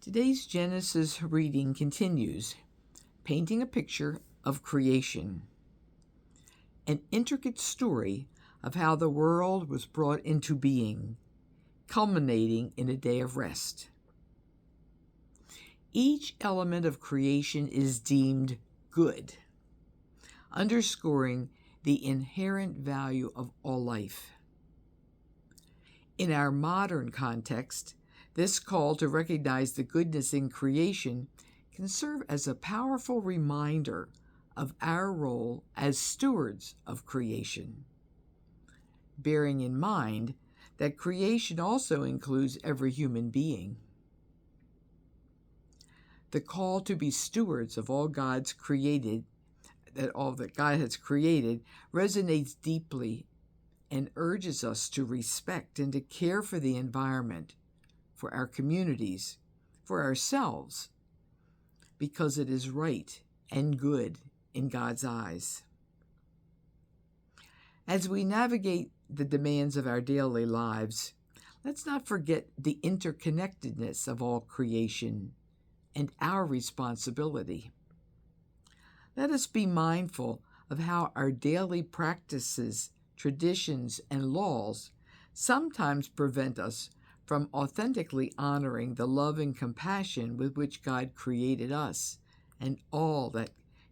Today's Genesis reading continues, painting a picture of creation, an intricate story of how the world was brought into being, culminating in a day of rest. Each element of creation is deemed good, underscoring the inherent value of all life. In our modern context, this call to recognize the goodness in creation can serve as a powerful reminder of our role as stewards of creation, bearing in mind that creation also includes every human being. The call to be stewards of all that God has created resonates deeply and urges us to respect and to care for the environment, for our communities, for ourselves, because it is right and good in God's eyes. As we navigate the demands of our daily lives, let's not forget the interconnectedness of all creation and our responsibility. Let us be mindful of how our daily practices, traditions, and laws sometimes prevent us from authentically honoring the love and compassion with which God created us and all that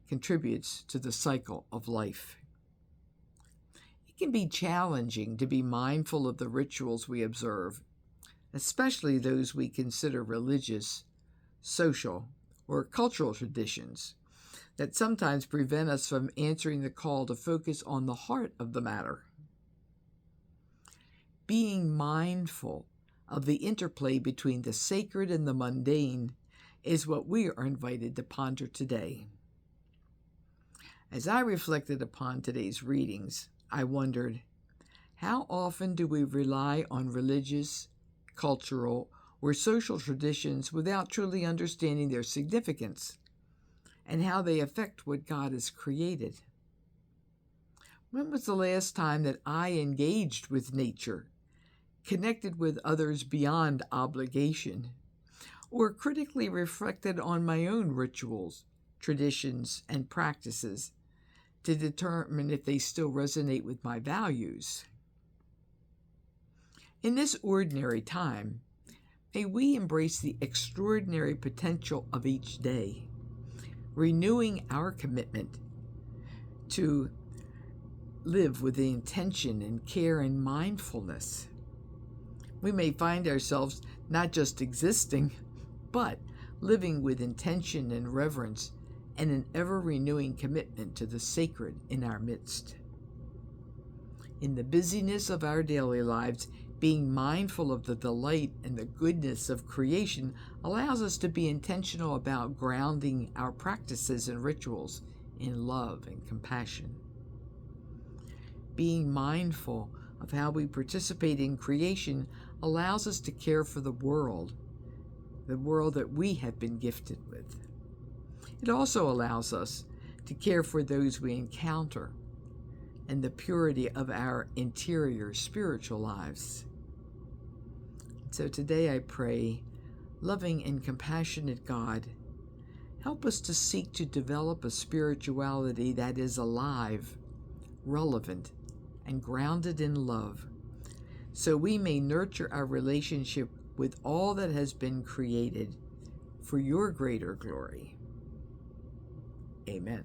contributes to the cycle of life. It can be challenging to be mindful of the rituals we observe, especially those we consider religious, social, or cultural traditions that sometimes prevent us from answering the call to focus on the heart of the matter. Being mindful of the interplay between the sacred and the mundane is what we are invited to ponder today. As I reflected upon today's readings, I wondered, how often do we rely on religious, cultural, or social traditions without truly understanding their significance and how they affect what God has created? When was the last time that I engaged with nature, connected with others beyond obligation, or critically reflected on my own rituals, traditions, and practices to determine if they still resonate with my values? In this ordinary time, may we embrace the extraordinary potential of each day, renewing our commitment to live with the intention and care and mindfulness. We may find ourselves not just existing, but living with intention and reverence and an ever-renewing commitment to the sacred in our midst. In the busyness of our daily lives, being mindful of the delight and the goodness of creation allows us to be intentional about grounding our practices and rituals in love and compassion. Being mindful of how we participate in creation allows us to care for the world that we have been gifted with. It also allows us to care for those we encounter and the purity of our interior spiritual lives. So today I pray, loving and compassionate God, help us to seek to develop a spirituality that is alive, relevant, and grounded in love, so we may nurture our relationship with all that has been created for your greater glory. Amen.